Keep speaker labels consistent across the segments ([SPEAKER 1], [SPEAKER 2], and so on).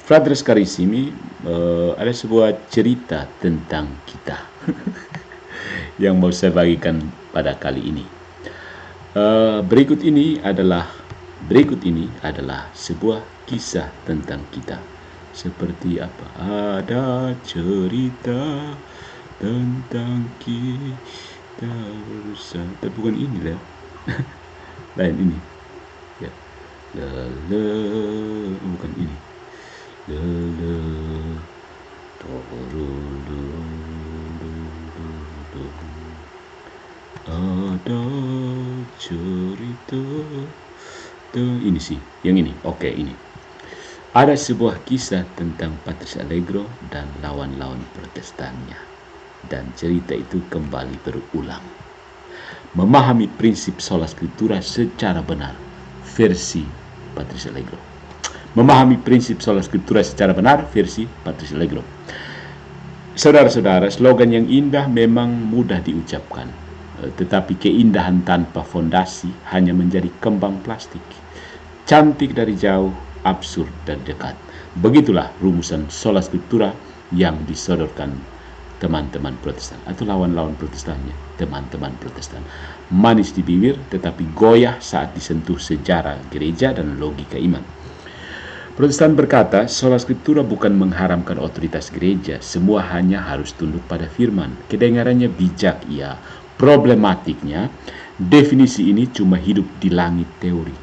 [SPEAKER 1] Fratres Carissimi, ada sebuah cerita tentang kita yang mau saya bagikan pada kali ini. Berikut ini adalah sebuah kisah tentang kita. Seperti apa? Ada cerita tentang kita bersama. Tapi bukan ini lah. Lain ini. Ya. Bukan ini. Ada cerita. Ini sih, yang ini. Oke, ini. Ada sebuah kisah tentang Patrice Allegro dan lawan-lawan protestannya. Dan cerita itu kembali berulang. Memahami prinsip sola scriptura secara benar. Versi Patrice Allegro. Memahami prinsip sola scriptura secara benar, versi Patrice Allegro. Saudara-saudara, slogan yang indah memang mudah diucapkan, tetapi keindahan tanpa fondasi hanya menjadi kembang plastik. Cantik dari jauh, absurd dari dekat. Begitulah rumusan sola scriptura yang disodorkan teman-teman Protestan atau lawan-lawan Protestannya, teman-teman Protestan. Manis di bibir tetapi goyah saat disentuh sejarah gereja dan logika iman. Protestan berkata, sola scriptura bukan mengharamkan otoritas gereja, semua hanya harus tunduk pada firman. Kedengarannya bijak, ya. Problematiknya, definisi ini cuma hidup di langit teori.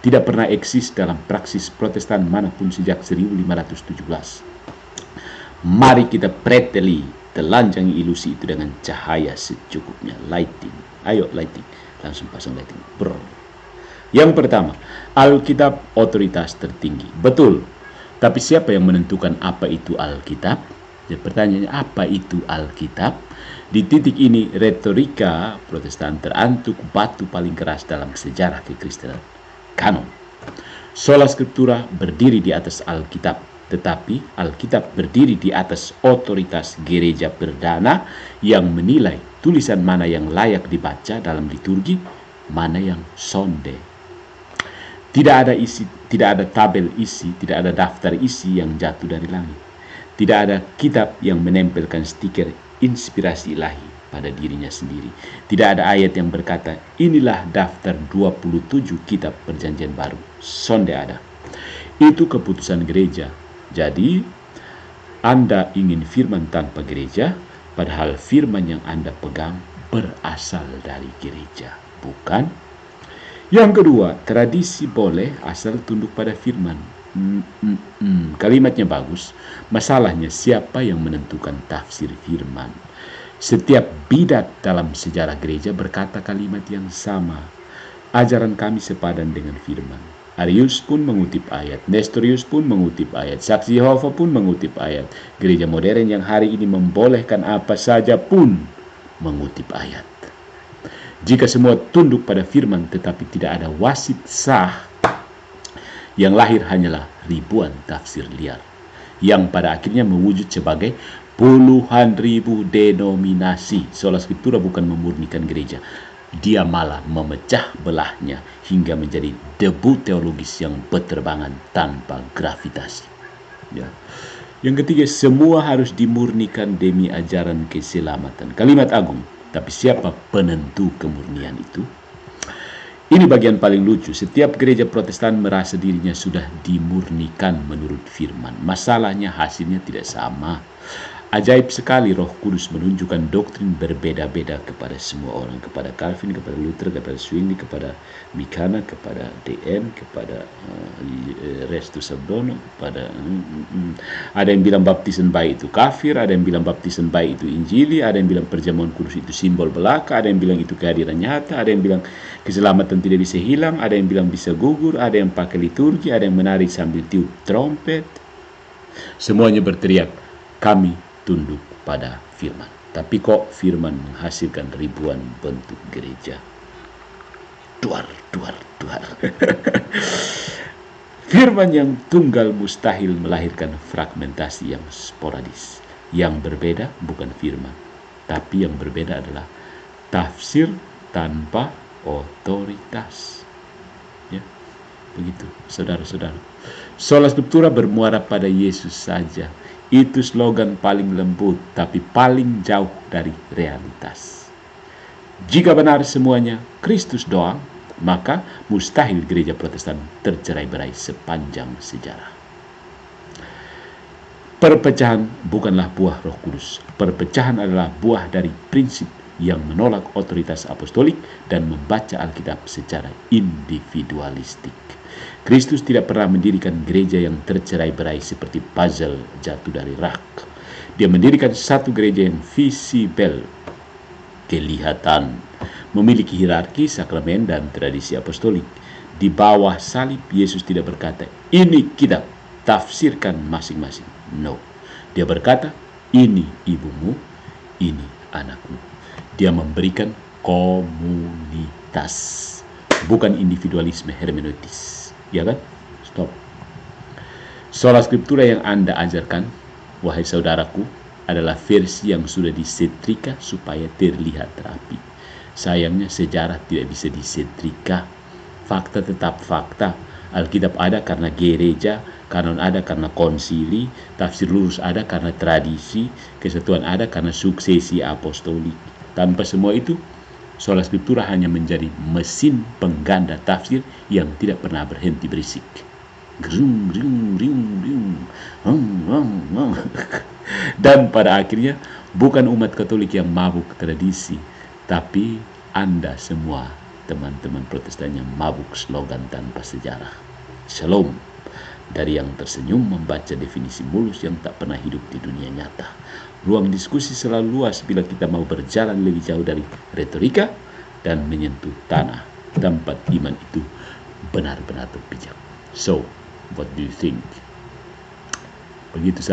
[SPEAKER 1] Tidak pernah eksis dalam praksis Protestan manapun sejak 1517. Mari kita preteli, telanjangi ilusi itu dengan cahaya secukupnya. Lighting. Ayo lighting. Langsung pasang lighting. Yang pertama, Alkitab otoritas tertinggi. Betul. Tapi siapa yang menentukan apa itu Alkitab? Ya, pertanyaannya, apa itu Alkitab? Di titik ini, retorika Protestan terantuk batu paling keras dalam sejarah kekristenan. Kanon. Sola Scriptura berdiri di atas Alkitab, tetapi Alkitab berdiri di atas otoritas gereja perdana yang menilai tulisan mana yang layak dibaca dalam liturgi, mana yang sonde. Tidak ada isi, tidak ada tabel isi, tidak ada daftar isi yang jatuh dari langit. Tidak ada kitab yang menempelkan stiker inspirasi ilahi pada dirinya sendiri. Tidak ada ayat yang berkata, inilah daftar 27 kitab perjanjian baru. Sonde ada. Itu keputusan gereja. Jadi, Anda ingin firman tanpa gereja, padahal firman yang Anda pegang berasal dari gereja. Bukan? Yang kedua, tradisi boleh asal tunduk pada firman. Kalimatnya bagus. Masalahnya siapa yang menentukan tafsir firman? Setiap bidat dalam sejarah gereja berkata kalimat yang sama. Ajaran kami sepadan dengan firman. Arius pun mengutip ayat, Nestorius pun mengutip ayat, Saksi Yehova pun mengutip ayat. Gereja modern yang hari ini membolehkan apa saja pun mengutip ayat. Jika semua tunduk pada firman tetapi tidak ada wasit sah, yang lahir hanyalah ribuan tafsir liar, yang pada akhirnya mewujud sebagai puluhan ribu denominasi. Sola Scriptura bukan memurnikan gereja, dia malah memecah belahnya hingga menjadi debu teologis yang berterbangan tanpa gravitasi. Ya. Yang ketiga, semua harus dimurnikan demi ajaran keselamatan. Kalimat agung. Tapi siapa penentu kemurnian itu? Ini bagian paling lucu. Setiap gereja Protestan merasa dirinya sudah dimurnikan menurut firman. Masalahnya hasilnya tidak sama. Ajaib sekali Roh Kudus menunjukkan doktrin berbeda-beda kepada semua orang. Kepada Calvin, kepada Luther, kepada Zwingli, kepada Mikana, kepada DM, kepada Restu Sabdono, kepada ada yang bilang baptisan bayi itu kafir, ada yang bilang baptisan bayi itu injili, ada yang bilang perjamuan kudus itu simbol belaka, ada yang bilang itu kehadiran nyata, ada yang bilang keselamatan tidak bisa hilang, ada yang bilang bisa gugur, ada yang pakai liturgi, ada yang menari sambil tiup trompet. Semuanya berteriak, kami tunduk pada firman. Tapi kok firman menghasilkan ribuan bentuk gereja? Duar. Firman yang tunggal mustahil melahirkan fragmentasi yang sporadis. Yang berbeda bukan firman, tapi yang berbeda adalah tafsir tanpa otoritas. Ya, begitu, saudara-saudara. Sola Scriptura bermuara pada Yesus saja. Itu slogan paling lembut, tapi paling jauh dari realitas. Jika benar semuanya Kristus doang, maka mustahil gereja Protestan tercerai-berai sepanjang sejarah. Perpecahan bukanlah buah Roh Kudus. Perpecahan adalah buah dari prinsip yang menolak otoritas apostolik dan membaca Alkitab secara individualistik. Kristus tidak pernah mendirikan gereja yang tercerai-berai seperti puzzle jatuh dari rak. Dia mendirikan satu gereja yang visibel, kelihatan, memiliki hierarki, sakramen, dan tradisi apostolik. Di bawah salib, Yesus tidak berkata, "Ini kitab, tafsirkan masing-masing." No. Dia berkata, "Ini ibumu, ini anakmu." Dia memberikan komunitas, bukan individualisme hermeneutis. Ya kan? Stop. Sola Scriptura yang Anda ajarkan, wahai saudaraku, adalah versi yang sudah disetrika supaya terlihat rapi. Sayangnya sejarah tidak bisa disetrika. Fakta tetap fakta. Alkitab ada karena gereja, kanon ada karena konsili, tafsir lurus ada karena tradisi, kesatuan ada karena suksesi apostolik. Tanpa semua itu, Sola Scriptura hanya menjadi mesin pengganda tafsir yang tidak pernah berhenti berisik. Dan pada akhirnya bukan umat Katolik yang mabuk tradisi, tapi Anda semua teman-teman Protestan yang mabuk slogan tanpa sejarah. Shalom dari yang tersenyum membaca definisi mulus yang tak pernah hidup di dunia nyata. Ruang diskusi selalu luas bila kita mau berjalan lebih jauh dari retorika dan menyentuh tanah tempat iman itu benar-benar berpijak. So, what do you think? Begitu saja.